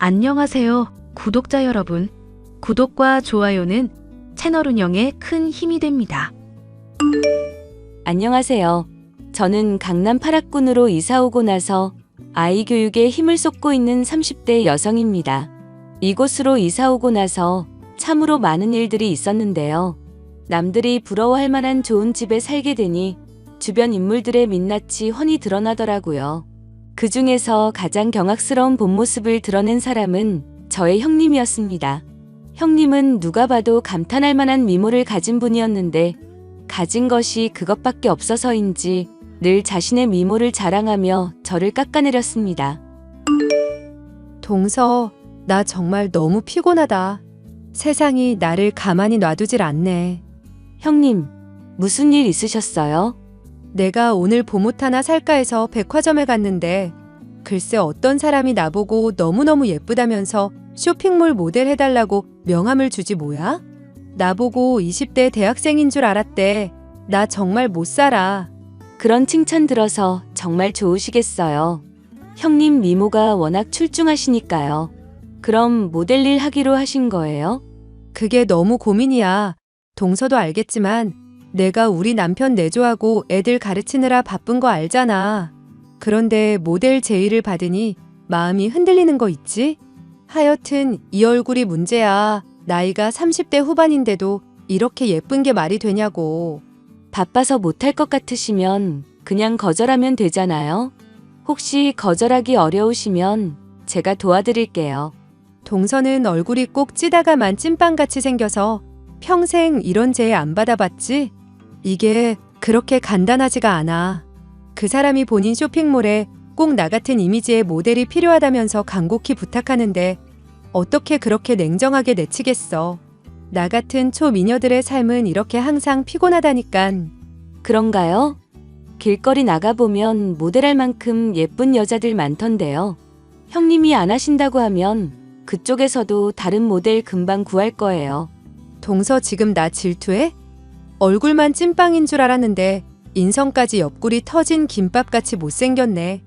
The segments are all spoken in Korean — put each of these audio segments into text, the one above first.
안녕하세요, 구독자 여러분. 구독과 좋아요는 채널 운영에 큰 힘이 됩니다. 안녕하세요. 저는 강남 8학군으로 이사 오고 나서 아이 교육에 힘을 쏟고 있는 30대 여성입니다. 이곳으로 이사 오고 나서 참으로 많은 일들이 있었는데요. 남들이 부러워할 만한 좋은 집에 살게 되니 주변 인물들의 민낯이 훤히 드러나더라고요. 그 중에서 가장 경악스러운 본 모습을 드러낸 사람은 저의 형님이었습니다. 형님은 누가 봐도 감탄할 만한 미모를 가진 분이었는데 가진 것이 그것밖에 없어서인지 늘 자신의 미모를 자랑하며 저를 깎아내렸습니다. 동서, 나 정말 너무 피곤하다. 세상이 나를 가만히 놔두질 않네. 형님, 무슨 일 있으셨어요? 내가 오늘 봄옷 하나 살까 해서 백화점에 갔는데 글쎄 어떤 사람이 나보고 너무너무 예쁘다면서 쇼핑몰 모델 해달라고 명함을 주지 뭐야? 나보고 20대 대학생인 줄 알았대. 나 정말 못 살아. 그런 칭찬 들어서 정말 좋으시겠어요. 형님 미모가 워낙 출중하시니까요. 그럼 모델 일 하기로 하신 거예요? 그게 너무 고민이야. 동서도 알겠지만 내가 우리 남편 내조하고 애들 가르치느라 바쁜 거 알잖아. 그런데 모델 제의를 받으니 마음이 흔들리는 거 있지? 하여튼 이 얼굴이 문제야. 나이가 30대 후반인데도 이렇게 예쁜 게 말이 되냐고. 바빠서 못할 것 같으시면 그냥 거절하면 되잖아요. 혹시 거절하기 어려우시면 제가 도와드릴게요. 동서는 얼굴이 꼭 찌다가만 찐빵같이 생겨서 평생 이런 제의 안 받아봤지? 이게 그렇게 간단하지가 않아. 그 사람이 본인 쇼핑몰에 꼭 나 같은 이미지의 모델이 필요하다면서 간곡히 부탁하는데 어떻게 그렇게 냉정하게 내치겠어. 나 같은 초미녀들의 삶은 이렇게 항상 피곤하다니깐. 그런가요? 길거리 나가보면 모델할 만큼 예쁜 여자들 많던데요. 형님이 안 하신다고 하면 그쪽에서도 다른 모델 금방 구할 거예요. 동서 지금 나 질투해? 얼굴만 찐빵인 줄 알았는데 인성까지 옆구리 터진 김밥같이 못생겼네.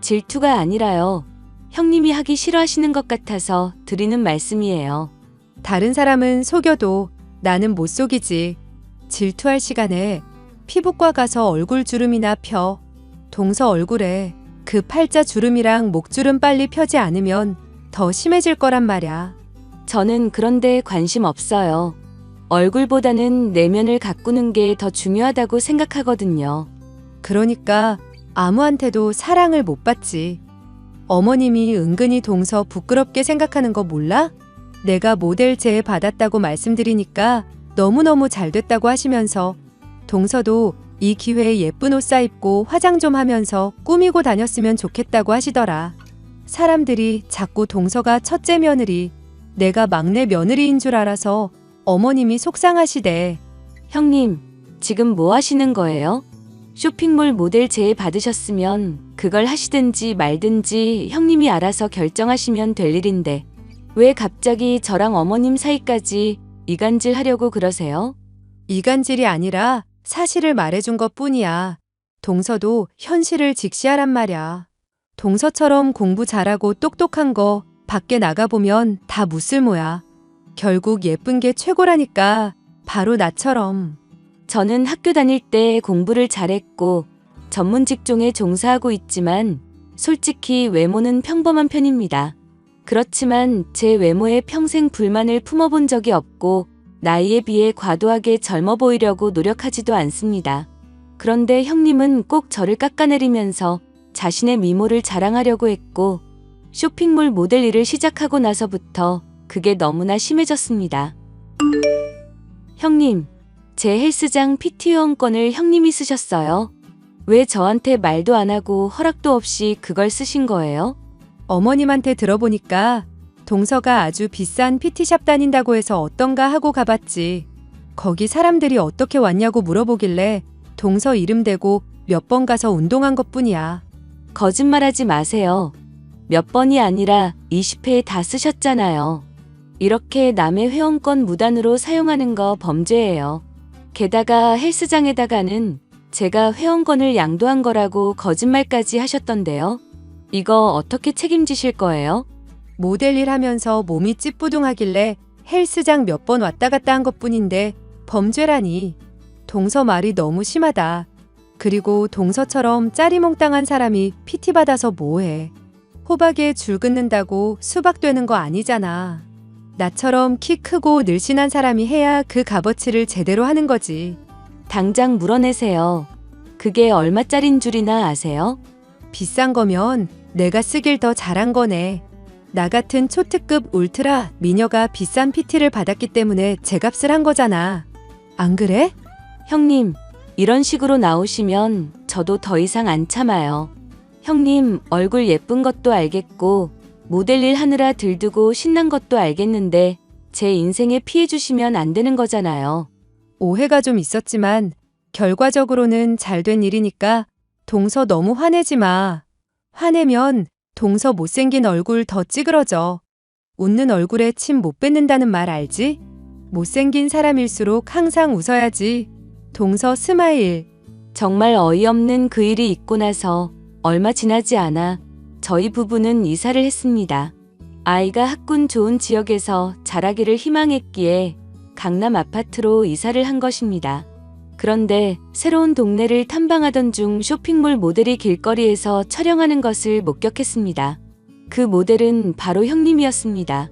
질투가 아니라요. 형님이 하기 싫어하시는 것 같아서 드리는 말씀이에요. 다른 사람은 속여도 나는 못 속이지. 질투할 시간에 피부과 가서 얼굴 주름이나 펴. 동서 얼굴에 그 팔자 주름이랑 목주름 빨리 펴지 않으면 더 심해질 거란 말야. 저는 그런데 관심 없어요. 얼굴보다는 내면을 가꾸는 게 더 중요하다고 생각하거든요. 그러니까 아무한테도 사랑을 못 받지. 어머님이 은근히 동서 부끄럽게 생각하는 거 몰라? 내가 모델 제의 받았다고 말씀드리니까 너무너무 잘 됐다고 하시면서 동서도 이 기회에 예쁜 옷 사입고 화장 좀 하면서 꾸미고 다녔으면 좋겠다고 하시더라. 사람들이 자꾸 동서가 첫째 며느리, 내가 막내 며느리인 줄 알아서 어머님이 속상하시대. 형님, 지금 뭐 하시는 거예요? 쇼핑몰 모델 제의 받으셨으면 그걸 하시든지 말든지 형님이 알아서 결정하시면 될 일인데 왜 갑자기 저랑 어머님 사이까지 이간질 하려고 그러세요? 이간질이 아니라 사실을 말해준 것 뿐이야. 동서도 현실을 직시하란 말야. 동서처럼 공부 잘하고 똑똑한 거 밖에 나가보면 다 무쓸모야. 결국 예쁜 게 최고라니까. 바로 나처럼. 저는 학교 다닐 때 공부를 잘했고 전문 직종에 종사하고 있지만 솔직히 외모는 평범한 편입니다. 그렇지만 제 외모에 평생 불만을 품어본 적이 없고 나이에 비해 과도하게 젊어 보이려고 노력하지도 않습니다. 그런데 형님은 꼭 저를 깎아내리면서 자신의 미모를 자랑하려고 했고 쇼핑몰 모델 일을 시작하고 나서부터 그게 너무나 심해졌습니다. 형님, 제 헬스장 PT 회원권을 형님이 쓰셨어요. 왜 저한테 말도 안 하고 허락도 없이 그걸 쓰신 거예요? 어머님한테 들어보니까 동서가 아주 비싼 PT샵 다닌다고 해서 어떤가 하고 가봤지. 거기 사람들이 어떻게 왔냐고 물어보길래 동서 이름 대고 몇 번 가서 운동한 것뿐이야. 거짓말하지 마세요. 몇 번이 아니라 20회 다 쓰셨잖아요. 이렇게 남의 회원권 무단으로 사용하는 거 범죄예요. 게다가 헬스장에다가는 제가 회원권을 양도한 거라고 거짓말까지 하셨던데요. 이거 어떻게 책임지실 거예요? 모델 일 하면서 몸이 찌뿌둥하길래 헬스장 몇 번 왔다 갔다 한 것뿐인데 범죄라니. 동서 말이 너무 심하다. 그리고 동서처럼 짜리몽땅한 사람이 PT 받아서 뭐해. 호박에 줄 긋는다고 수박 되는 거 아니잖아. 나처럼 키 크고 늘씬한 사람이 해야 그 값어치를 제대로 하는 거지. 당장 물어내세요. 그게 얼마짜린 줄이나 아세요? 비싼 거면 내가 쓰길 더 잘한 거네. 나 같은 초특급 울트라 미녀가 비싼 PT를 받았기 때문에 제 값을 한 거잖아. 안 그래? 형님, 이런 식으로 나오시면 저도 더 이상 안 참아요. 형님, 얼굴 예쁜 것도 알겠고 모델 일 하느라 들뜨고 신난 것도 알겠는데 제 인생에 피해 주시면 안 되는 거잖아요. 오해가 좀 있었지만 결과적으로는 잘된 일이니까 동서 너무 화내지 마. 화내면 동서 못생긴 얼굴 더 찌그러져. 웃는 얼굴에 침 못 뱉는다는 말 알지? 못생긴 사람일수록 항상 웃어야지. 동서 스마일. 정말 어이없는 그 일이 있고 나서 얼마 지나지 않아 저희 부부는 이사를 했습니다. 아이가 학군 좋은 지역에서 자라기를 희망했기에 강남 아파트로 이사를 한 것입니다. 그런데 새로운 동네를 탐방하던 중 쇼핑몰 모델이 길거리에서 촬영하는 것을 목격했습니다. 그 모델은 바로 형님이었습니다.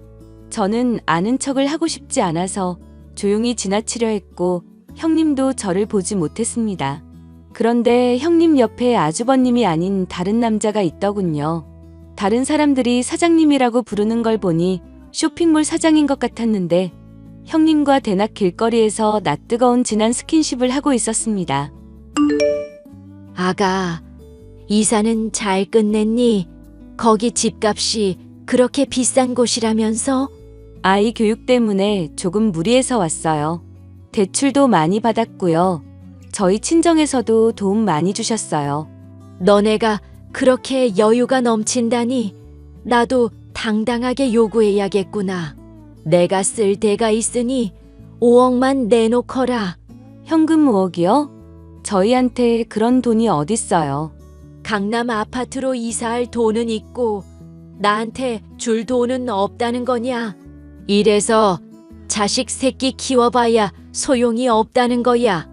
저는 아는 척을 하고 싶지 않아서 조용히 지나치려 했고 형님도 저를 보지 못했습니다. 그런데 형님 옆에 아주버님이 아닌 다른 남자가 있더군요. 다른 사람들이 사장님이라고 부르는 걸 보니 쇼핑몰 사장인 것 같았는데 형님과 대낮 길거리에서 낯뜨거운 진한 스킨십을 하고 있었습니다. 아가, 이사는 잘 끝냈니? 거기 집값이 그렇게 비싼 곳이라면서? 아이 교육 때문에 조금 무리해서 왔어요. 대출도 많이 받았고요. 저희 친정에서도 도움 많이 주셨어요. 너네가 그렇게 여유가 넘친다니 나도 당당하게 요구해야겠구나. 내가 쓸 데가 있으니 5억만 내놓거라. 현금 5억이요? 저희한테 그런 돈이 어딨어요. 강남 아파트로 이사할 돈은 있고 나한테 줄 돈은 없다는 거냐? 이래서 자식 새끼 키워봐야 소용이 없다는 거야.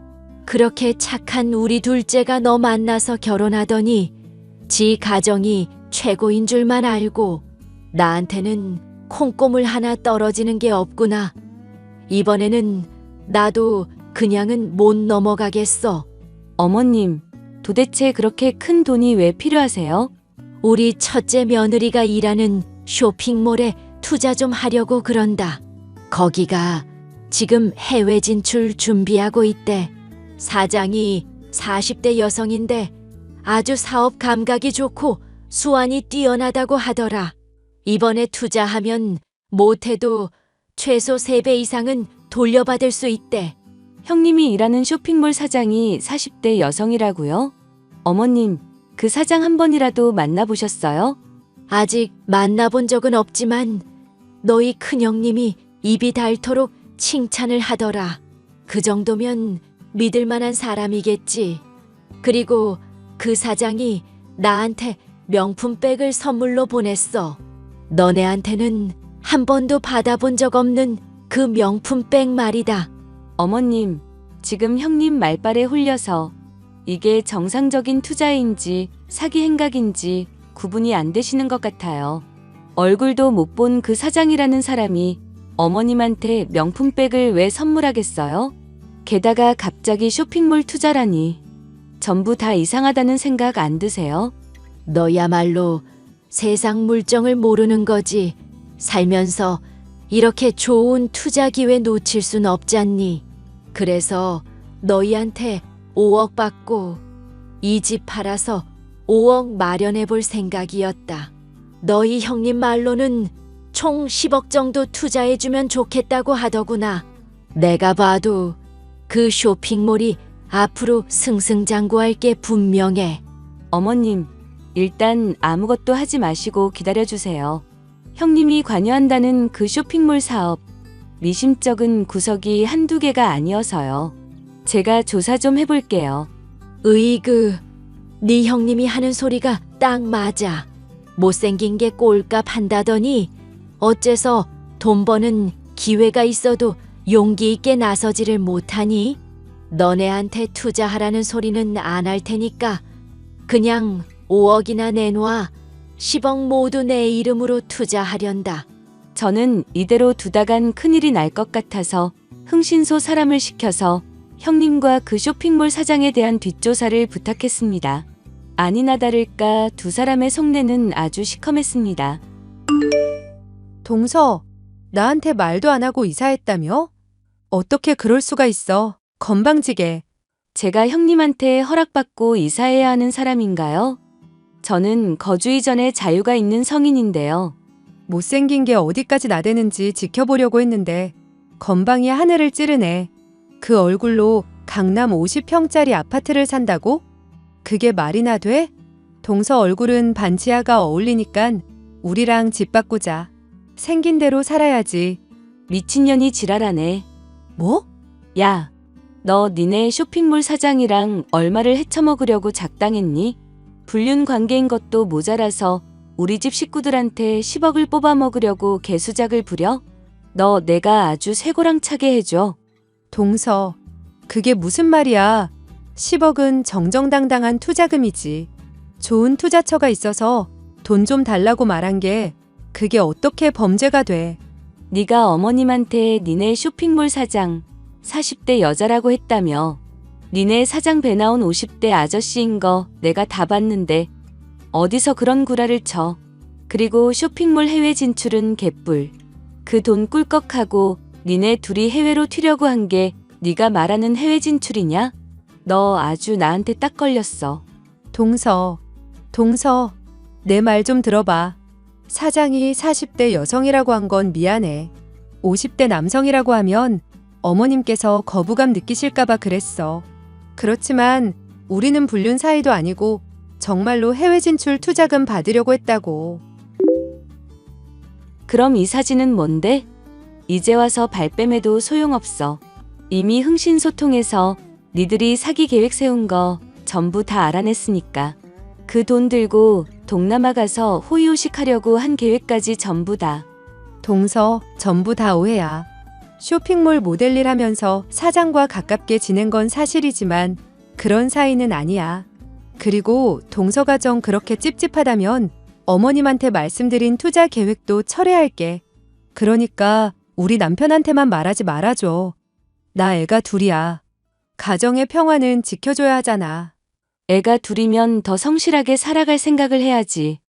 그렇게 착한 우리 둘째가 너 만나서 결혼하더니 지 가정이 최고인 줄만 알고 나한테는 콩고물 하나 떨어지는 게 없구나. 이번에는 나도 그냥은 못 넘어가겠어. 어머님, 도대체 그렇게 큰 돈이 왜 필요하세요? 우리 첫째 며느리가 일하는 쇼핑몰에 투자 좀 하려고 그런다. 거기가 지금 해외 진출 준비하고 있대. 사장이 40대 여성인데 아주 사업 감각이 좋고 수완이 뛰어나다고 하더라. 이번에 투자하면 못해도 최소 3배 이상은 돌려받을 수 있대. 형님이 일하는 쇼핑몰 사장이 40대 여성이라고요? 어머님, 그 사장 한 번이라도 만나보셨어요? 아직 만나본 적은 없지만 너희 큰형님이 입이 닳도록 칭찬을 하더라. 그 정도면 믿을 만한 사람이겠지. 그리고 그 사장이 나한테 명품백을 선물로 보냈어. 너네한테는 한 번도 받아본 적 없는 그 명품백 말이다. 어머님, 지금 형님 말발에 홀려서 이게 정상적인 투자인지 사기 행각인지 구분이 안 되시는 것 같아요. 얼굴도 못 본 그 사장이라는 사람이 어머님한테 명품백을 왜 선물하겠어요? 게다가 갑자기 쇼핑몰 투자라니. 전부 다 이상하다는 생각 안 드세요? 너야말로 세상 물정을 모르는 거지. 살면서 이렇게 좋은 투자 기회 놓칠 순 없잖니. 그래서 너희한테 5억 받고 이 집 팔아서 5억 마련해 볼 생각이었다. 너희 형님 말로는 총 10억 정도 투자해 주면 좋겠다고 하더구나. 내가 봐도 그 쇼핑몰이 앞으로 승승장구할 게 분명해. 어머님, 일단 아무것도 하지 마시고 기다려주세요. 형님이 관여한다는 그 쇼핑몰 사업, 미심쩍은 구석이 한두 개가 아니어서요. 제가 조사 좀 해볼게요. 으이그, 네 형님이 하는 소리가 딱 맞아. 못생긴 게 꼴값 한다더니 어째서 돈 버는 기회가 있어도 용기 있게 나서지를 못하니? 너네한테 투자하라는 소리는 안 할 테니까 그냥 5억이나 내놔. 10억 모두 내 이름으로 투자하련다. 저는 이대로 두다간 큰일이 날 것 같아서 흥신소 사람을 시켜서 형님과 그 쇼핑몰 사장에 대한 뒷조사를 부탁했습니다. 아니나 다를까 두 사람의 속내는 아주 시커맸습니다. 동서, 나한테 말도 안 하고 이사했다며? 어떻게 그럴 수가 있어? 건방지게. 제가 형님한테 허락받고 이사해야 하는 사람인가요? 저는 거주 이전에 자유가 있는 성인인데요. 못생긴 게 어디까지 나대는지 지켜보려고 했는데 건방이 하늘을 찌르네. 그 얼굴로 강남 50평짜리 아파트를 산다고? 그게 말이나 돼? 동서 얼굴은 반지하가 어울리니깐 우리랑 집 바꾸자. 생긴 대로 살아야지. 미친년이 지랄하네. 뭐? 야, 너 니네 쇼핑몰 사장이랑 얼마를 헤쳐먹으려고 작당했니? 불륜 관계인 것도 모자라서 우리 집 식구들한테 10억을 뽑아먹으려고 개수작을 부려? 너 내가 아주 쇠고랑차게 해줘. 동서, 그게 무슨 말이야. 10억은 정정당당한 투자금이지. 좋은 투자처가 있어서 돈 좀 달라고 말한 게 그게 어떻게 범죄가 돼. 네가 어머님한테 니네 쇼핑몰 사장 40대 여자라고 했다며. 니네 사장 배 나온 50대 아저씨인 거 내가 다 봤는데 어디서 그런 구라를 쳐. 그리고 쇼핑몰 해외 진출은 개뿔. 그 돈 꿀꺽하고 니네 둘이 해외로 튀려고 한 게 네가 말하는 해외 진출이냐? 너 아주 나한테 딱 걸렸어. 동서, 내 말 좀 들어봐. 사장이 40대 여성이라고 한 건 미안해. 50대 남성이라고 하면 어머님께서 거부감 느끼실까봐 그랬어. 그렇지만 우리는 불륜 사이도 아니고 정말로 해외 진출 투자금 받으려고 했다고. 그럼 이 사진은 뭔데? 이제 와서 발뺌해도 소용없어. 이미 흥신소통해서 니들이 사기 계획 세운 거 전부 다 알아냈으니까. 그 돈 들고 동남아 가서 호의호식 하려고 한 계획까지 전부 다. 동서, 전부 다 오해야. 쇼핑몰 모델 일 하면서 사장과 가깝게 지낸 건 사실이지만 그런 사이는 아니야. 그리고 동서 가정 그렇게 찝찝하다면 어머님한테 말씀드린 투자 계획도 철회할게. 그러니까 우리 남편한테만 말하지 말아줘. 나 애가 둘이야. 가정의 평화는 지켜줘야 하잖아. 애가 둘이면 더 성실하게 살아갈 생각을 해야지.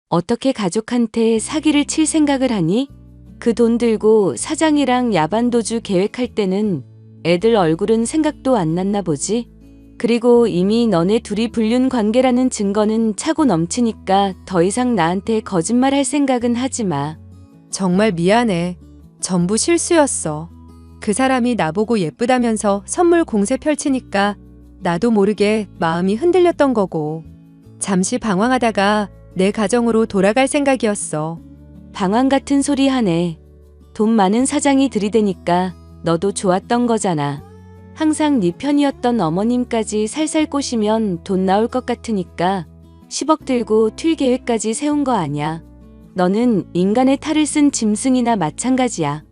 어떻게 가족한테 사기를 칠 생각을 하니? 그 돈 들고 사장이랑 야반도주 계획할 때는 애들 얼굴은 생각도 안 났나 보지? 그리고 이미 너네 둘이 불륜 관계라는 증거는 차고 넘치니까 더 이상 나한테 거짓말할 생각은 하지 마. 정말 미안해. 전부 실수였어. 그 사람이 나보고 예쁘다면서 선물 공세 펼치니까 나도 모르게 마음이 흔들렸던 거고. 잠시 방황하다가 내 가정으로 돌아갈 생각이었어. 방황 같은 소리 하네. 돈 많은 사장이 들이대니까 너도 좋았던 거잖아. 항상 네 편이었던 어머님까지 살살 꼬시면 돈 나올 것 같으니까 10억 들고 튈 계획까지 세운 거 아냐. 너는 인간의 탈을 쓴 짐승이나 마찬가지야.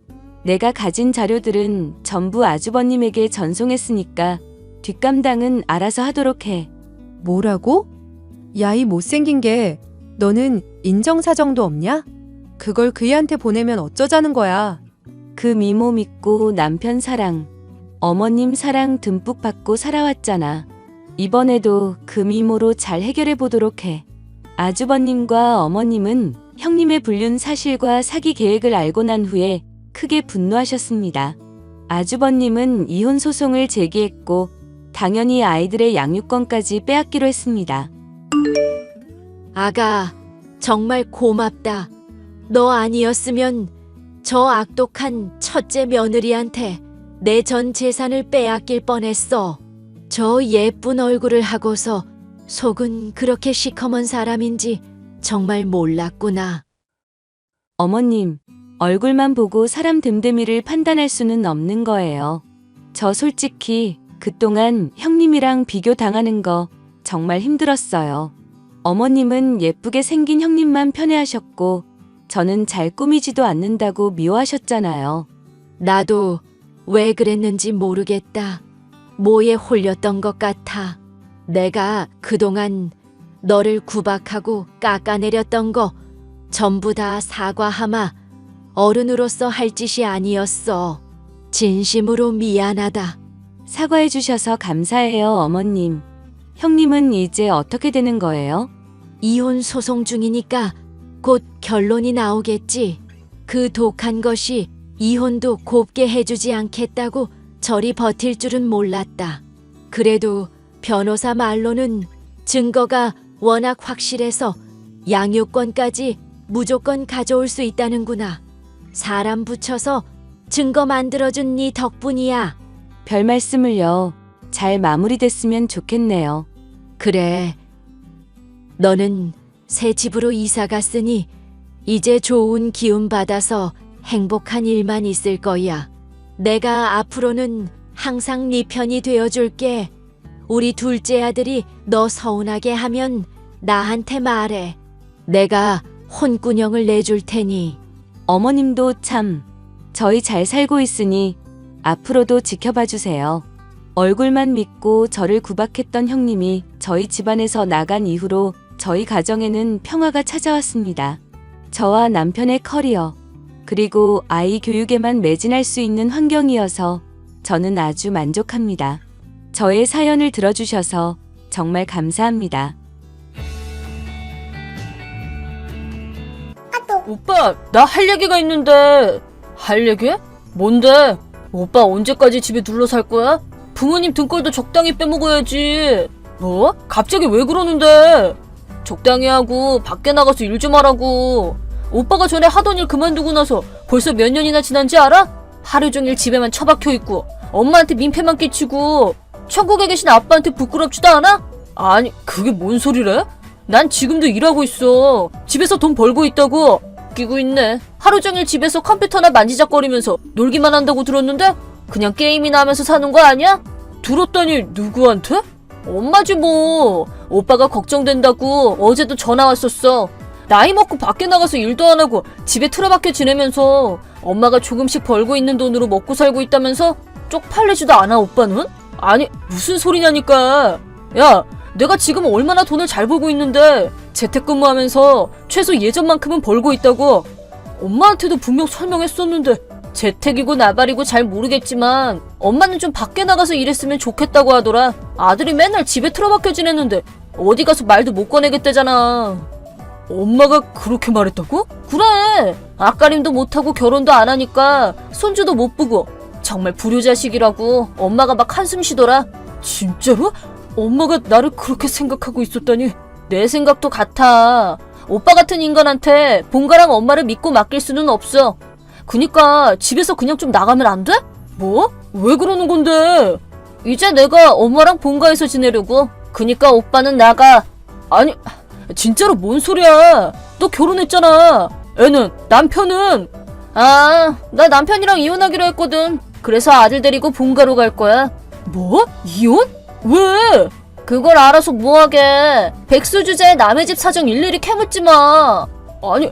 내가 가진 자료들은 전부 아주버님에게 전송했으니까 뒷감당은 알아서 하도록 해. 뭐라고? 야, 이 못생긴 게 너는 인정사정도 없냐? 그걸 그이한테 보내면 어쩌자는 거야. 그 미모 믿고 남편 사랑, 어머님 사랑 듬뿍 받고 살아왔잖아. 이번에도 그 미모로 잘 해결해 보도록 해. 아주버님과 어머님은 형님의 불륜 사실과 사기 계획을 알고 난 후에 크게 분노하셨습니다. 아주버님은 이혼 소송을 제기했고 당연히 아이들의 양육권까지 빼앗기로 했습니다. 아가, 정말 고맙다. 너 아니었으면 저 악독한 첫째 며느리한테 내 전 재산을 빼앗길 뻔했어. 저 예쁜 얼굴을 하고서 속은 그렇게 시커먼 사람인지 정말 몰랐구나. 어머님, 얼굴만 보고 사람 됨됨이를 판단할 수는 없는 거예요. 저 솔직히 그동안 형님이랑 비교 당하는 거 정말 힘들었어요. 어머님은 예쁘게 생긴 형님만 편애하셨고 저는 잘 꾸미지도 않는다고 미워하셨잖아요. 나도 왜 그랬는지 모르겠다. 뭐에 홀렸던 것 같아. 내가 그동안 너를 구박하고 깎아내렸던 거 전부 다 사과하마. 어른으로서 할 짓이 아니었어. 진심으로 미안하다. 사과해 주셔서 감사해요, 어머님. 형님은 이제 어떻게 되는 거예요? 이혼 소송 중이니까 곧 결론이 나오겠지. 그 독한 것이 이혼도 곱게 해주지 않겠다고 저리 버틸 줄은 몰랐다. 그래도 변호사 말로는 증거가 워낙 확실해서 양육권까지 무조건 가져올 수 있다는구나. 사람 붙여서 증거 만들어준 네 덕분이야. 별 말씀을요. 잘 마무리됐으면 좋겠네요. 그래. 너는 새 집으로 이사 갔으니 이제 좋은 기운 받아서 행복한 일만 있을 거야. 내가 앞으로는 항상 네 편이 되어줄게. 우리 둘째 아들이 너 서운하게 하면 나한테 말해. 내가 혼꾸녕을 내줄 테니. 어머님도 참, 저희 잘 살고 있으니 앞으로도 지켜봐 주세요. 얼굴만 믿고 저를 구박했던 형님이 저희 집안에서 나간 이후로 저희 가정에는 평화가 찾아왔습니다. 저와 남편의 커리어, 그리고 아이 교육에만 매진할 수 있는 환경이어서 저는 아주 만족합니다. 저의 사연을 들어주셔서 정말 감사합니다. 오빠, 나 할 얘기가 있는데. 할 얘기? 뭔데? 오빠 언제까지 집에 눌러 살 거야? 부모님 등골도 적당히 빼먹어야지. 뭐? 갑자기 왜 그러는데? 적당히 하고 밖에 나가서 일 좀 하라고. 오빠가 전에 하던 일 그만두고 나서 벌써 몇 년이나 지난지 알아? 하루 종일 집에만 처박혀 있고 엄마한테 민폐만 끼치고 천국에 계신 아빠한테 부끄럽지도 않아? 아니, 그게 뭔 소리래? 난 지금도 일하고 있어. 집에서 돈 벌고 있다고. 웃기고 있네. 하루 종일 집에서 컴퓨터나 만지작거리면서 놀기만 한다고 들었는데 그냥 게임이나 하면서 사는 거 아니야? 들었다니 누구한테? 엄마지 뭐. 오빠가 걱정된다고 어제도 전화 왔었어. 나이 먹고 밖에 나가서 일도 안 하고 집에 틀어박혀 지내면서 엄마가 조금씩 벌고 있는 돈으로 먹고 살고 있다면서 쪽팔리지도 않아, 오빠는? 아니, 무슨 소리냐니까. 야, 내가 지금 얼마나 돈을 잘 벌고 있는데 재택근무하면서 최소 예전만큼은 벌고 있다고. 엄마한테도 분명 설명했었는데 재택이고 나발이고 잘 모르겠지만 엄마는 좀 밖에 나가서 일했으면 좋겠다고 하더라. 아들이 맨날 집에 틀어박혀 지냈는데 어디 가서 말도 못 꺼내겠대잖아. 엄마가 그렇게 말했다고? 그래. 앞가림도 못하고 결혼도 안 하니까 손주도 못 보고 정말 불효자식이라고 엄마가 막 한숨 쉬더라. 진짜로? 엄마가 나를 그렇게 생각하고 있었다니. 내 생각도 같아. 오빠 같은 인간한테 본가랑 엄마를 믿고 맡길 수는 없어. 그니까 집에서 그냥 좀 나가면 안 돼? 뭐? 왜 그러는 건데? 이제 내가 엄마랑 본가에서 지내려고. 그니까 오빠는 나가. 아니, 진짜로 뭔 소리야? 너 결혼했잖아. 애는? 남편은? 아, 나 남편이랑 이혼하기로 했거든. 그래서 아들 데리고 본가로 갈 거야. 뭐? 이혼? 왜? 그걸 알아서 뭐하게. 백수 주제에 남의 집 사정 일일이 캐묻지 마. 아니,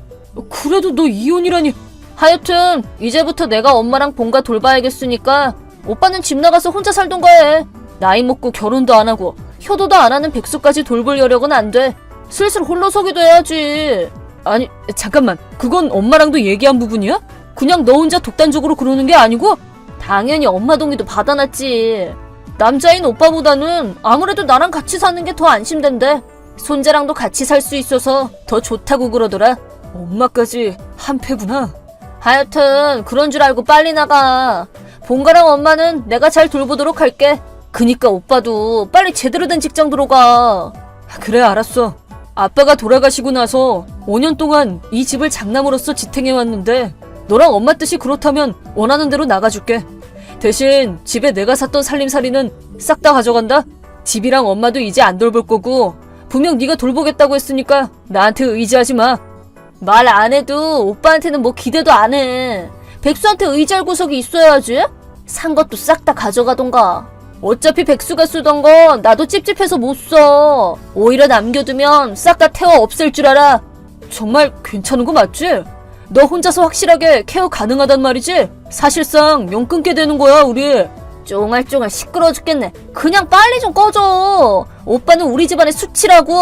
그래도 너 이혼이라니. 하여튼 이제부터 내가 엄마랑 본가 돌봐야겠으니까 오빠는 집 나가서 혼자 살던가 해. 나이 먹고 결혼도 안 하고 효도도 안 하는 백수까지 돌볼 여력은 안 돼. 슬슬 홀로서기도 해야지. 아니, 잠깐만. 그건 엄마랑도 얘기한 부분이야? 그냥 너 혼자 독단적으로 그러는 게 아니고? 당연히 엄마 동의도 받아놨지. 남자인 오빠보다는 아무래도 나랑 같이 사는 게 더 안심된대. 손자랑도 같이 살 수 있어서 더 좋다고 그러더라. 엄마까지 한패구나. 하여튼 그런 줄 알고 빨리 나가. 본가랑 엄마는 내가 잘 돌보도록 할게. 그니까 오빠도 빨리 제대로 된 직장 들어가. 그래, 알았어. 아빠가 돌아가시고 나서 5년 동안 이 집을 장남으로서 지탱해왔는데 너랑 엄마 뜻이 그렇다면 원하는 대로 나가줄게. 대신 집에 내가 샀던 살림살이는 싹 다 가져간다. 집이랑 엄마도 이제 안 돌볼 거고 분명 네가 돌보겠다고 했으니까 나한테 의지하지 마. 말 안 해도 오빠한테는 뭐 기대도 안 해. 백수한테 의지할 구석이 있어야지. 산 것도 싹 다 가져가던가. 어차피 백수가 쓰던 거 나도 찝찝해서 못 써. 오히려 남겨두면 싹 다 태워 없앨 줄 알아. 정말 괜찮은 거 맞지? 너 혼자서 확실하게 케어 가능하단 말이지? 사실상 용 끊게 되는 거야, 우리. 쫑알쫑알 시끄러워 죽겠네. 그냥 빨리 좀 꺼줘. 오빠는 우리 집안의 수치라고.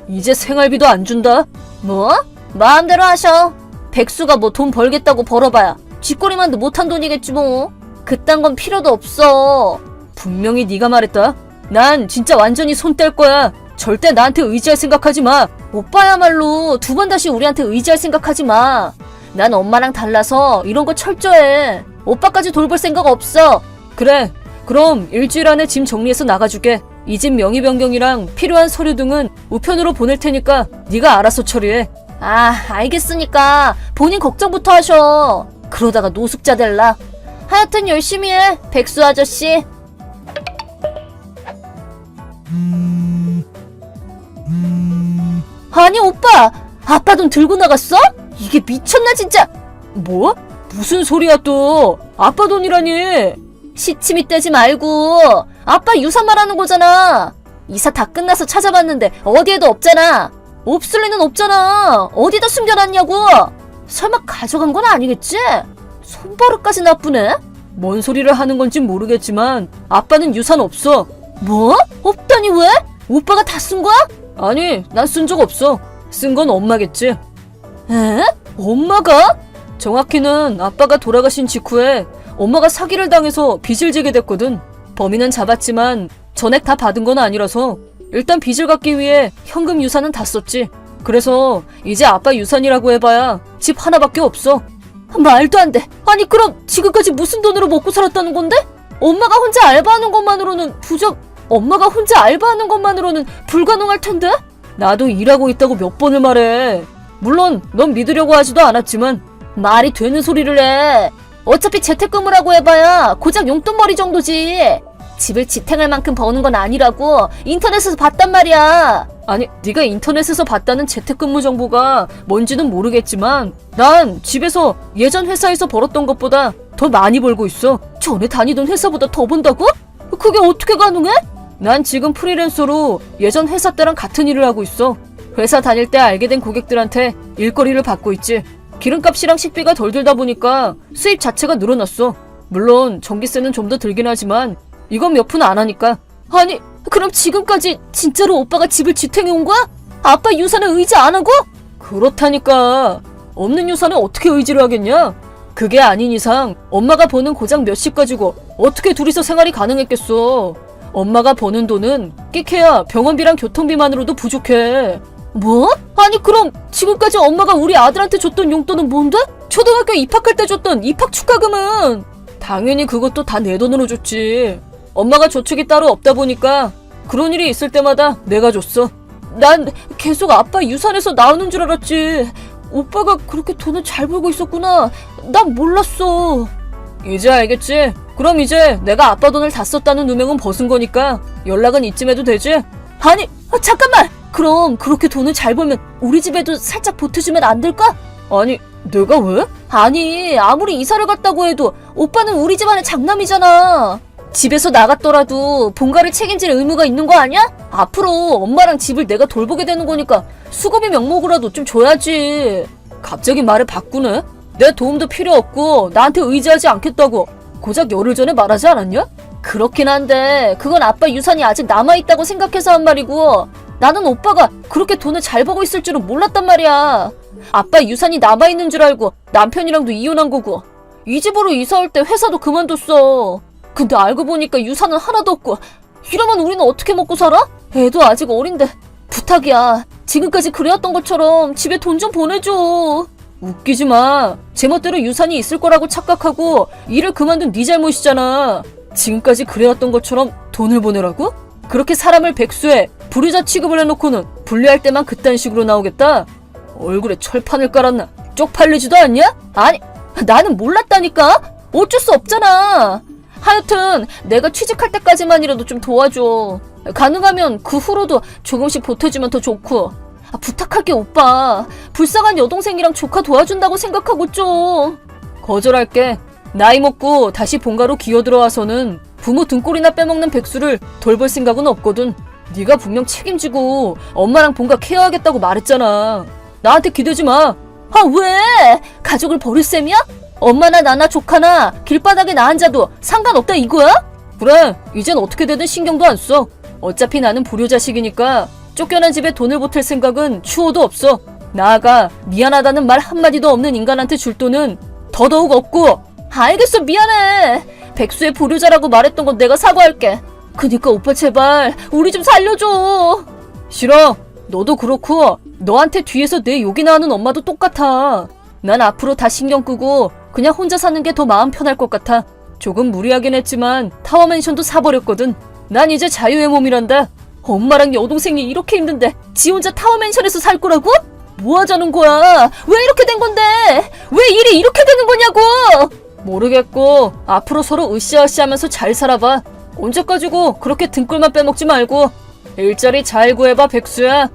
이제 생활비도 안 준다. 뭐? 마음대로 하셔. 백수가 뭐 돈 벌겠다고 벌어봐야 쥐꼬리만도 못한 돈이겠지 뭐. 그딴 건 필요도 없어. 분명히 네가 말했다. 난 진짜 완전히 손 뗄 거야. 절대 나한테 의지할 생각하지 마. 오빠야말로 두 번 다시 우리한테 의지할 생각하지 마. 난 엄마랑 달라서 이런 거 철저해. 오빠까지 돌볼 생각 없어. 그래. 그럼 일주일 안에 짐 정리해서 나가줄게. 이 집 명의 변경이랑 필요한 서류 등은 우편으로 보낼 테니까 네가 알아서 처리해. 아, 알겠으니까 본인 걱정부터 하셔. 그러다가 노숙자 될라. 하여튼 열심히 해, 백수 아저씨. 아니 오빠, 아빠 돈 들고 나갔어? 이게 미쳤나 진짜. 뭐? 무슨 소리야 또. 아빠 돈이라니. 시치미 떼지 말고 아빠 유산 말하는 거잖아. 이사 다 끝나서 찾아봤는데 어디에도 없잖아. 없을 리는 없잖아. 어디다 숨겨놨냐고. 설마 가져간 건 아니겠지? 손버릇까지 나쁘네. 뭔 소리를 하는 건지 모르겠지만 아빠는 유산 없어. 뭐? 없다니 왜? 오빠가 다 쓴 거야? 아니, 난 쓴 적 없어. 쓴 건 엄마겠지. 에? 엄마가? 정확히는 아빠가 돌아가신 직후에 엄마가 사기를 당해서 빚을 지게 됐거든. 범인은 잡았지만 전액 다 받은 건 아니라서 일단 빚을 갚기 위해 현금 유산은 다 썼지. 그래서 이제 아빠 유산이라고 해봐야 집 하나밖에 없어. 말도 안 돼. 아니 그럼 지금까지 무슨 돈으로 먹고 살았다는 건데? 엄마가 혼자 알바하는 것만으로는 엄마가 혼자 알바하는 것만으로는 불가능할 텐데? 나도 일하고 있다고 몇 번을 말해. 물론 넌 믿으려고 하지도 않았지만 말이 되는 소리를 해. 어차피 재택근무라고 해봐야 고작 용돈벌이 정도지. 집을 지탱할 만큼 버는 건 아니라고 인터넷에서 봤단 말이야. 아니, 네가 인터넷에서 봤다는 재택근무 정보가 뭔지는 모르겠지만 난 집에서 예전 회사에서 벌었던 것보다 더 많이 벌고 있어. 전에 다니던 회사보다 더 번다고? 그게 어떻게 가능해? 난 지금 프리랜서로 예전 회사 때랑 같은 일을 하고 있어. 회사 다닐 때 알게 된 고객들한테 일거리를 받고 있지. 기름값이랑 식비가 덜 들다 보니까 수입 자체가 늘어났어. 물론 전기세는 좀 더 들긴 하지만 이건 몇 푼 안 하니까. 아니 그럼 지금까지 진짜로 오빠가 집을 지탱해 온 거야? 아빠 유산에 의지 안 하고? 그렇다니까. 없는 유산에 어떻게 의지를 하겠냐? 그게 아닌 이상 엄마가 버는 고작 몇십 가지고 어떻게 둘이서 생활이 가능했겠어. 엄마가 버는 돈은 끼케야 병원비랑 교통비만으로도 부족해. 뭐? 아니 그럼 지금까지 엄마가 우리 아들한테 줬던 용돈은 뭔데? 초등학교 입학할 때 줬던 입학 축하금은? 당연히 그것도 다 내 돈으로 줬지. 엄마가 저축이 따로 없다 보니까 그런 일이 있을 때마다 내가 줬어. 난 계속 아빠 유산에서 나오는 줄 알았지. 오빠가 그렇게 돈을 잘 벌고 있었구나. 난 몰랐어. 이제 알겠지? 그럼 이제 내가 아빠 돈을 다 썼다는 누명은 벗은 거니까 연락은 이쯤 해도 되지? 아니 잠깐만. 그럼 그렇게 돈을 잘 벌면 우리 집에도 살짝 보태주면 안 될까? 아니 내가 왜? 아니 아무리 이사를 갔다고 해도 오빠는 우리 집안의 장남이잖아. 집에서 나갔더라도 본가를 책임질 의무가 있는 거 아니야? 앞으로 엄마랑 집을 내가 돌보게 되는 거니까 수고비 명목으로라도 좀 줘야지. 갑자기 말을 바꾸네? 내 도움도 필요 없고 나한테 의지하지 않겠다고 고작 열흘 전에 말하지 않았냐? 그렇긴 한데 그건 아빠 유산이 아직 남아있다고 생각해서 한 말이고 나는 오빠가 그렇게 돈을 잘 벌고 있을 줄은 몰랐단 말이야. 아빠 유산이 남아있는 줄 알고 남편이랑도 이혼한 거고 이 집으로 이사 올 때 회사도 그만뒀어. 근데 알고 보니까 유산은 하나도 없고 이러면 우리는 어떻게 먹고 살아? 애도 아직 어린데 부탁이야. 지금까지 그래왔던 것처럼 집에 돈 좀 보내줘. 웃기지 마. 제멋대로 유산이 있을 거라고 착각하고 일을 그만둔 네 잘못이잖아. 지금까지 그래왔던 것처럼 돈을 보내라고? 그렇게 사람을 백수해 불효자 취급을 해놓고는 분리할 때만 그딴 식으로 나오겠다? 얼굴에 철판을 깔았나? 쪽팔리지도 않냐? 아니 나는 몰랐다니까? 어쩔 수 없잖아. 하여튼 내가 취직할 때까지만이라도 좀 도와줘. 가능하면 그 후로도 조금씩 보태주면 더 좋고. 부탁할게 오빠. 불쌍한 여동생이랑 조카 도와준다고 생각하고 좀. 거절할게. 나이 먹고 다시 본가로 기어들어와서는 부모 등골이나 빼먹는 백수를 돌볼 생각은 없거든. 네가 분명 책임지고 엄마랑 본가 케어하겠다고 말했잖아. 나한테 기대지 마. 아, 왜? 가족을 버릴 셈이야? 엄마나 나나 조카나 길바닥에 나 앉아도 상관없다 이거야? 그래, 이젠 어떻게 되든 신경도 안 써. 어차피 나는 불효자식이니까 쫓겨난 집에 돈을 보탤 생각은 추호도 없어. 나아가 미안하다는 말 한마디도 없는 인간한테 줄 돈은 더더욱 없고. 알겠어, 미안해. 백수의 불효자라고 말했던 건 내가 사과할게. 그니까 오빠 제발 우리 좀 살려줘. 싫어. 너도 그렇고 너한테 뒤에서 내 욕이나 하는 엄마도 똑같아. 난 앞으로 다 신경 끄고 그냥 혼자 사는 게 더 마음 편할 것 같아. 조금 무리하긴 했지만 타워맨션도 사버렸거든. 난 이제 자유의 몸이란다. 엄마랑 여동생이 이렇게 힘든데 지 혼자 타워맨션에서 살 거라고? 뭐 하자는 거야? 왜 이렇게 된 건데? 왜 일이 이렇게 되는 거냐고? 모르겠고 앞으로 서로 으쌰으쌰하면서 잘 살아봐. 언제까지고 그렇게 등골만 빼먹지 말고 일자리 잘 구해봐, 백수야.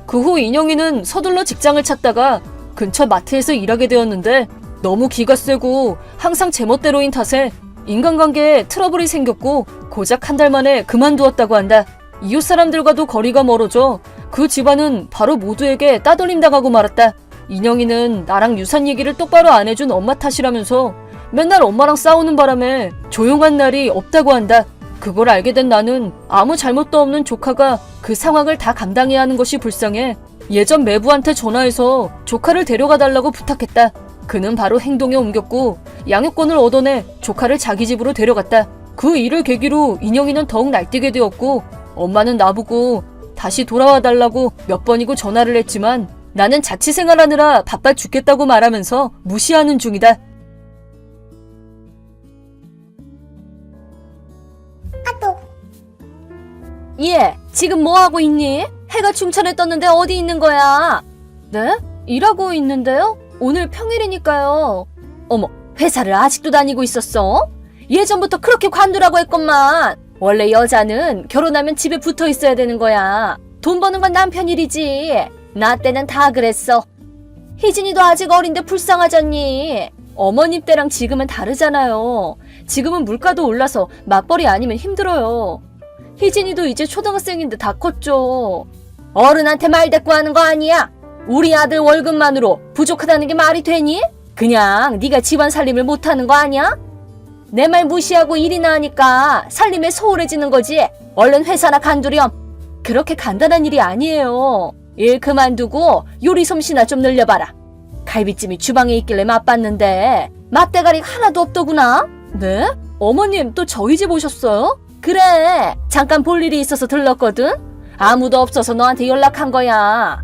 그 후 인영이는 서둘러 직장을 찾다가 근처 마트에서 일하게 되었는데 너무 기가 세고 항상 제멋대로인 탓에 인간관계에 트러블이 생겼고 고작 한 달 만에 그만두었다고 한다. 이웃 사람들과도 거리가 멀어져 그 집안은 바로 모두에게 따돌림 당하고 말았다. 인영이는 나랑 유산 얘기를 똑바로 안 해준 엄마 탓이라면서 맨날 엄마랑 싸우는 바람에 조용한 날이 없다고 한다. 그걸 알게 된 나는 아무 잘못도 없는 조카가 그 상황을 다 감당해야 하는 것이 불쌍해 예전 매부한테 전화해서 조카를 데려가 달라고 부탁했다. 그는 바로 행동에 옮겼고 양육권을 얻어내 조카를 자기 집으로 데려갔다. 그 일을 계기로 인영이는 더욱 날뛰게 되었고 엄마는 나보고 다시 돌아와 달라고 몇 번이고 전화를 했지만 나는 자취생활하느라 바빠 죽겠다고 말하면서 무시하는 중이다. 예, 지금 뭐 하고 있니? 해가 중천에 떴는데 어디 있는 거야? 네? 일하고 있는데요? 오늘 평일이니까요. 어머, 회사를 아직도 다니고 있었어? 예전부터 그렇게 관두라고 했건만. 원래 여자는 결혼하면 집에 붙어 있어야 되는 거야. 돈 버는 건 남편 일이지. 나 때는 다 그랬어. 희진이도 아직 어린데 불쌍하잖니. 어머님 때랑 지금은 다르잖아요. 지금은 물가도 올라서 맞벌이 아니면 힘들어요. 희진이도 이제 초등학생인데 다 컸죠. 어른한테 말 대꾸 하는 거 아니야. 우리 아들 월급만으로 부족하다는 게 말이 되니? 그냥 네가 집안 살림을 못하는 거 아니야? 내 말 무시하고 일이나 하니까 살림에 소홀해지는 거지. 얼른 회사나 간두렴. 그렇게 간단한 일이 아니에요. 일 그만두고 요리 솜씨나 좀 늘려봐라. 갈비찜이 주방에 있길래 맛봤는데 맛대가리가 하나도 없더구나. 네? 어머님 또 저희 집 오셨어요? 그래, 잠깐 볼 일이 있어서 들렀거든. 아무도 없어서 너한테 연락한 거야.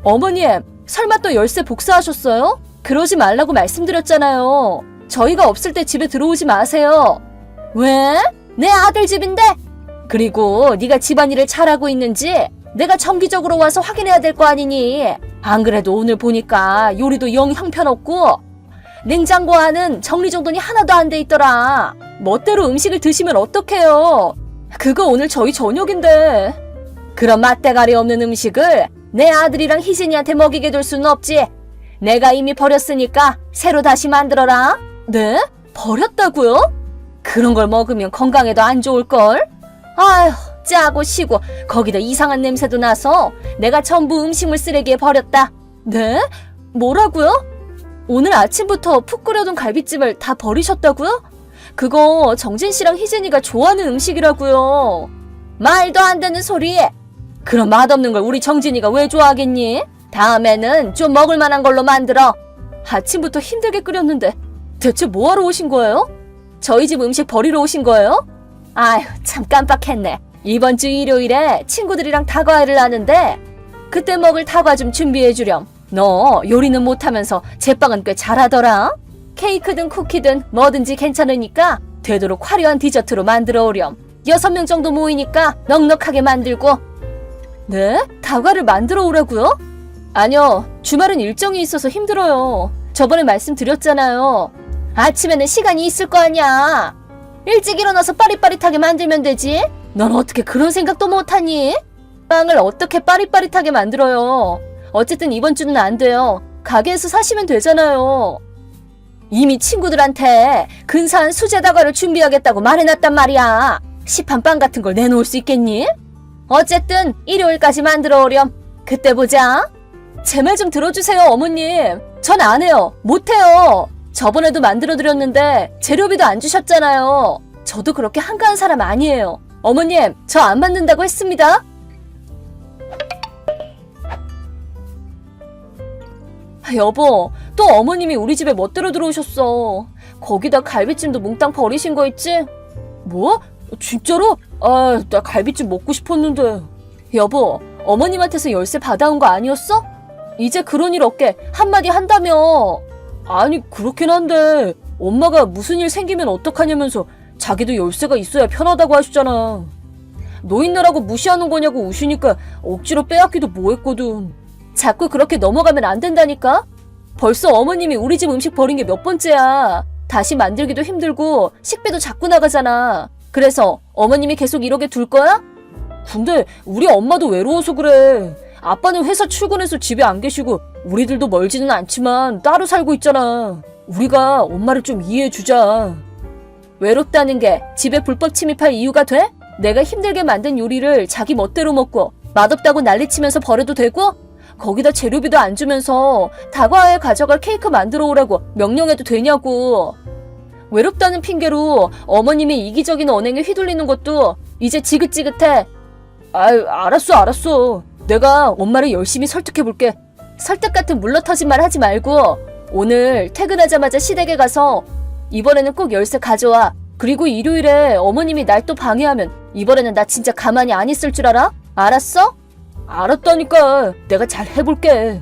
어머님, 설마 또 열쇠 복사하셨어요? 그러지 말라고 말씀드렸잖아요. 저희가 없을 때 집에 들어오지 마세요. 왜? 내 아들 집인데? 그리고 네가 집안일을 잘하고 있는지 내가 정기적으로 와서 확인해야 될 거 아니니. 안 그래도 오늘 보니까 요리도 영 형편없고 냉장고 안은 정리정돈이 하나도 안 돼 있더라. 멋대로 음식을 드시면 어떡해요. 그거 오늘 저희 저녁인데. 그런 맛대가리 없는 음식을 내 아들이랑 희진이한테 먹이게 둘 수는 없지. 내가 이미 버렸으니까 새로 다시 만들어라. 네? 버렸다고요? 그런 걸 먹으면 건강에도 안 좋을걸? 아휴, 짜고 시고 거기다 이상한 냄새도 나서 내가 전부 음식물 쓰레기에 버렸다. 네? 뭐라고요? 오늘 아침부터 푹 끓여둔 갈비찜을 다 버리셨다고요? 그거 정진 씨랑 희진이가 좋아하는 음식이라고요. 말도 안 되는 소리. 그런 맛없는 걸 우리 정진이가 왜 좋아하겠니? 다음에는 좀 먹을 만한 걸로 만들어. 아침부터 힘들게 끓였는데 대체 뭐하러 오신 거예요? 저희 집 음식 버리러 오신 거예요? 아휴, 참 깜빡했네. 이번 주 일요일에 친구들이랑 다과회를 하는데 그때 먹을 다과 좀 준비해 주렴. 너 요리는 못하면서 제빵은 꽤 잘하더라. 케이크든 쿠키든 뭐든지 괜찮으니까 되도록 화려한 디저트로 만들어 오렴. 6명 정도 모이니까 넉넉하게 만들고. 네? 다과를 만들어 오라고요? 아니요, 주말은 일정이 있어서 힘들어요. 저번에 말씀드렸잖아요. 아침에는 시간이 있을 거 아니야. 일찍 일어나서 빠릿빠릿하게 만들면 되지. 넌 어떻게 그런 생각도 못하니? 빵을 어떻게 빠릿빠릿하게 만들어요. 어쨌든 이번 주는 안 돼요. 가게에서 사시면 되잖아요. 이미 친구들한테 근사한 수제 다과를 준비하겠다고 말해놨단 말이야. 시판 빵 같은 걸 내놓을 수 있겠니? 어쨌든 일요일까지 만들어 오렴. 그때 보자. 제 말 좀 들어주세요, 어머님. 전 안 해요. 못 해요. 저번에도 만들어드렸는데 재료비도 안 주셨잖아요. 저도 그렇게 한가한 사람 아니에요. 어머님, 저 안 만든다고 했습니다. 여보, 또 어머님이 우리 집에 멋대로 들어오셨어. 거기다 갈비찜도 몽땅 버리신 거 있지? 뭐? 진짜로? 아, 나 갈비찜 먹고 싶었는데. 여보, 어머님한테서 열쇠 받아온 거 아니었어? 이제 그런 일 없게 한마디 한다며. 아니, 그렇긴 한데 엄마가 무슨 일 생기면 어떡하냐면서 자기도 열쇠가 있어야 편하다고 하시잖아. 노인네라고 무시하는 거냐고 우시니까 억지로 빼앗기도 뭐했거든. 자꾸 그렇게 넘어가면 안 된다니까? 벌써 어머님이 우리 집 음식 버린 게 몇 번째야. 다시 만들기도 힘들고 식비도 자꾸 나가잖아. 그래서 어머님이 계속 이러게 둘 거야? 근데 우리 엄마도 외로워서 그래. 아빠는 회사 출근해서 집에 안 계시고 우리들도 멀지는 않지만 따로 살고 있잖아. 우리가 엄마를 좀 이해해주자. 외롭다는 게 집에 불법 침입할 이유가 돼? 내가 힘들게 만든 요리를 자기 멋대로 먹고 맛없다고 난리치면서 버려도 되고? 거기다 재료비도 안 주면서 다과에 가져갈 케이크 만들어 오라고 명령해도 되냐고. 외롭다는 핑계로 어머님이 이기적인 언행에 휘둘리는 것도 이제 지긋지긋해. 아유, 알았어. 내가 엄마를 열심히 설득해볼게. 설득 같은 물러터진 말 하지 말고 오늘 퇴근하자마자 시댁에 가서 이번에는 꼭 열쇠 가져와. 그리고 일요일에 어머님이 날 또 방해하면 이번에는 나 진짜 가만히 안 있을 줄 알아? 알았어? 알았다니까. 내가 잘 해볼게.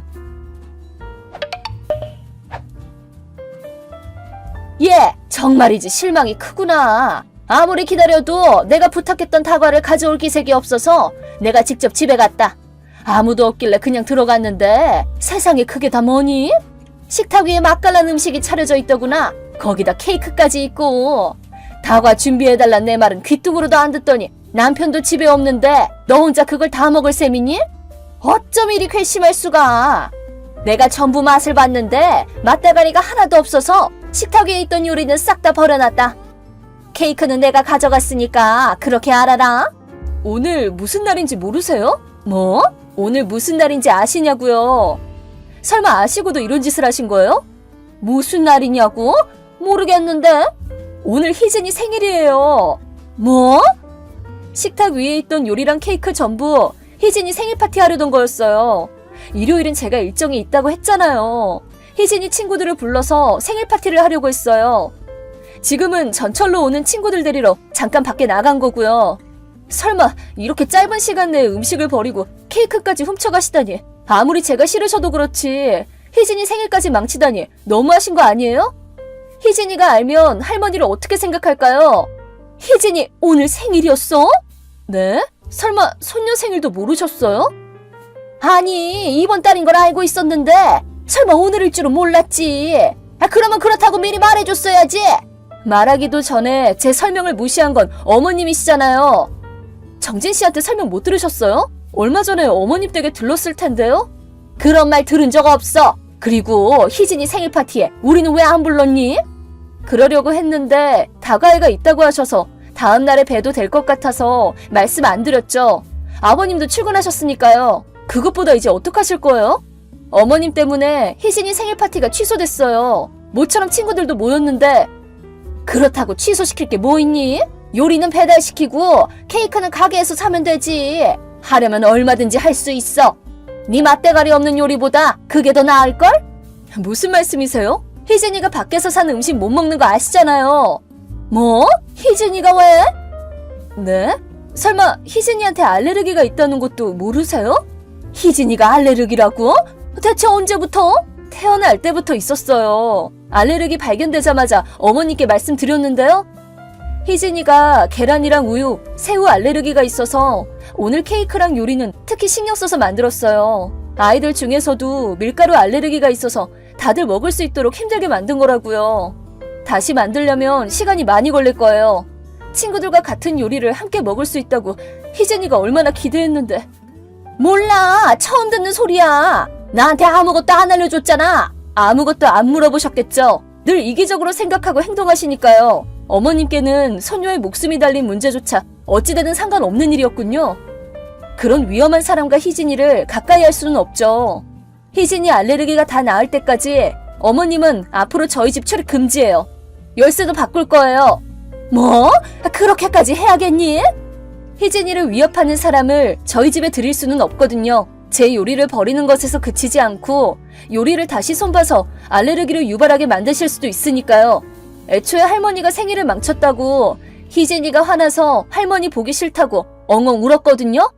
예, 정말이지 실망이 크구나. 아무리 기다려도 내가 부탁했던 다과를 가져올 기색이 없어서 내가 직접 집에 갔다. 아무도 없길래 그냥 들어갔는데 세상에 그게 다 뭐니? 식탁 위에 맛깔난 음식이 차려져 있더구나. 거기다 케이크까지 있고. 다과 준비해달란 내 말은 귀뚱으로도 안 듣더니 남편도 집에 없는데 너 혼자 그걸 다 먹을 셈이니? 어쩜 이리 괘씸할 수가. 내가 전부 맛을 봤는데 맛대가리가 하나도 없어서 식탁 위에 있던 요리는 싹 다 버려놨다. 케이크는 내가 가져갔으니까 그렇게 알아라. 오늘 무슨 날인지 모르세요? 뭐? 오늘 무슨 날인지 아시냐고요? 설마 아시고도 이런 짓을 하신 거예요? 무슨 날이냐고? 모르겠는데? 오늘 희진이 생일이에요. 뭐? 식탁 위에 있던 요리랑 케이크 전부 희진이 생일 파티 하려던 거였어요. 일요일은 제가 일정이 있다고 했잖아요. 희진이 친구들을 불러서 생일 파티를 하려고 했어요. 지금은 전철로 오는 친구들 데리러 잠깐 밖에 나간 거고요. 설마 이렇게 짧은 시간 내에 음식을 버리고 케이크까지 훔쳐가시다니. 아무리 제가 싫으셔도 그렇지 희진이 생일까지 망치다니 너무하신 거 아니에요? 희진이가 알면 할머니를 어떻게 생각할까요? 희진이 오늘 생일이었어? 네? 설마 손녀 생일도 모르셨어요? 아니, 이번 달인 걸 알고 있었는데 설마 오늘일 줄은 몰랐지. 그러면 그렇다고 미리 말해줬어야지. 말하기도 전에 제 설명을 무시한 건 어머님이시잖아요. 정진 씨한테 설명 못 들으셨어요? 얼마 전에 어머님 댁에 들렀을 텐데요? 그런 말 들은 적 없어. 그리고 희진이 생일 파티에 우리는 왜 안 불렀니? 그러려고 했는데 다과회가 있다고 하셔서 다음 날에 봬도 될 것 같아서 말씀 안 드렸죠. 아버님도 출근하셨으니까요. 그것보다 이제 어떡하실 거예요? 어머님 때문에 희진이 생일 파티가 취소됐어요. 모처럼 친구들도 모였는데 그렇다고 취소시킬 게 뭐 있니? 요리는 배달시키고 케이크는 가게에서 사면 되지. 하려면 얼마든지 할 수 있어. 네 맛대가리 없는 요리보다 그게 더 나을걸? 무슨 말씀이세요? 희진이가 밖에서 사는 음식 못 먹는 거 아시잖아요. 뭐? 희진이가 왜? 네? 설마 희진이한테 알레르기가 있다는 것도 모르세요? 희진이가 알레르기라고? 대체 언제부터? 태어날 때부터 있었어요. 알레르기 발견되자마자 어머니께 말씀드렸는데요. 희진이가 계란이랑 우유, 새우 알레르기가 있어서 오늘 케이크랑 요리는 특히 신경 써서 만들었어요. 아이들 중에서도 밀가루 알레르기가 있어서 다들 먹을 수 있도록 힘들게 만든 거라고요. 다시 만들려면 시간이 많이 걸릴 거예요. 친구들과 같은 요리를 함께 먹을 수 있다고 희진이가 얼마나 기대했는데. 몰라, 처음 듣는 소리야. 나한테 아무것도 안 알려줬잖아. 아무것도 안 물어보셨겠죠. 늘 이기적으로 생각하고 행동하시니까요. 어머님께는 손녀의 목숨이 달린 문제조차 어찌되든 상관없는 일이었군요. 그런 위험한 사람과 희진이를 가까이 할 수는 없죠. 희진이 알레르기가 다 나을 때까지 어머님은 앞으로 저희 집 출입 금지예요. 열쇠도 바꿀 거예요. 뭐? 그렇게까지 해야겠니? 희진이를 위협하는 사람을 저희 집에 들일 수는 없거든요. 제 요리를 버리는 것에서 그치지 않고 요리를 다시 손봐서 알레르기를 유발하게 만드실 수도 있으니까요. 애초에 할머니가 생일을 망쳤다고 희진이가 화나서 할머니 보기 싫다고 엉엉 울었거든요.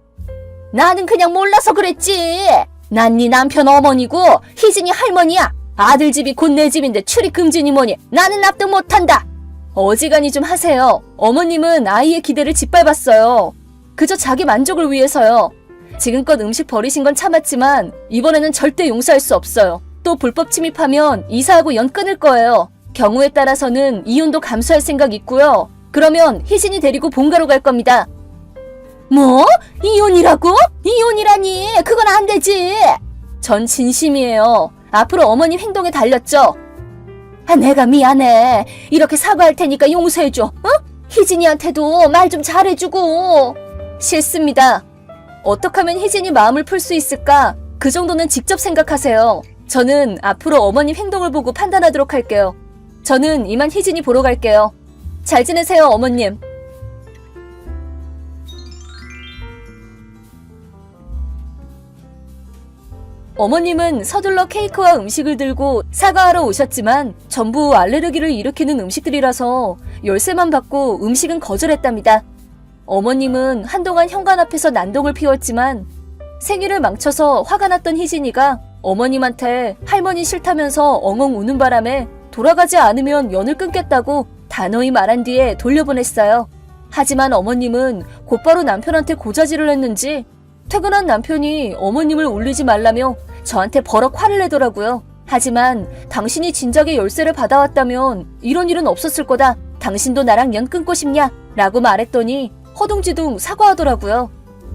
나는 그냥 몰라서 그랬지. 난 네 남편 어머니고 희진이 할머니야. 아들 집이 곧 내 집인데 출입 금지니 뭐니. 나는 납득 못한다. 어지간히 좀 하세요. 어머님은 아이의 기대를 짓밟았어요. 그저 자기 만족을 위해서요. 지금껏 음식 버리신 건 참았지만 이번에는 절대 용서할 수 없어요. 또 불법 침입하면 이사하고 연 끊을 거예요. 경우에 따라서는 이혼도 감수할 생각 있고요. 그러면 희진이 데리고 본가로 갈 겁니다. 뭐? 이혼이라고? 이혼이라니 그건 안 되지. 전 진심이에요. 앞으로 어머님 행동에 달렸죠. 내가 미안해. 이렇게 사과할 테니까 용서해줘. 희진이한테도 말 좀 잘해주고. 싫습니다. 어떻게 하면 희진이 마음을 풀 수 있을까? 그 정도는 직접 생각하세요. 저는 앞으로 어머님 행동을 보고 판단하도록 할게요. 저는 이만 희진이 보러 갈게요. 잘 지내세요, 어머님. 어머님은 서둘러 케이크와 음식을 들고 사과하러 오셨지만 전부 알레르기를 일으키는 음식들이라서 열쇠만 받고 음식은 거절했답니다. 어머님은 한동안 현관 앞에서 난동을 피웠지만 생일을 망쳐서 화가 났던 희진이가 어머님한테 할머니 싫다면서 엉엉 우는 바람에 돌아가지 않으면 연을 끊겠다고 단호히 말한 뒤에 돌려보냈어요. 하지만 어머님은 곧바로 남편한테 고자질을 했는지 퇴근한 남편이 어머님을 울리지 말라며 저한테 버럭 화를 내더라고요. 하지만 당신이 진작에 열쇠를 받아왔다면 이런 일은 없었을 거다. 당신도 나랑 연 끊고 싶냐? 라고 말했더니 허둥지둥 사과하더라고요.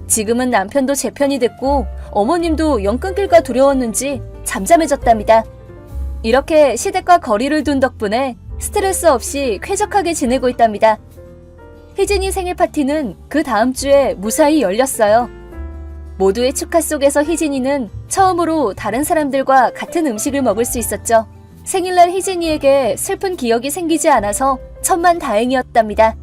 지금은 남편도 제 편이 됐고 어머님도 연 끊길까 두려웠는지 잠잠해졌답니다. 이렇게 시댁과 거리를 둔 덕분에 스트레스 없이 쾌적하게 지내고 있답니다. 희진이 생일 파티는 그 다음 주에 무사히 열렸어요. 모두의 축하 속에서 희진이는 처음으로 다른 사람들과 같은 음식을 먹을 수 있었죠. 생일날 희진이에게 슬픈 기억이 생기지 않아서 천만다행이었답니다.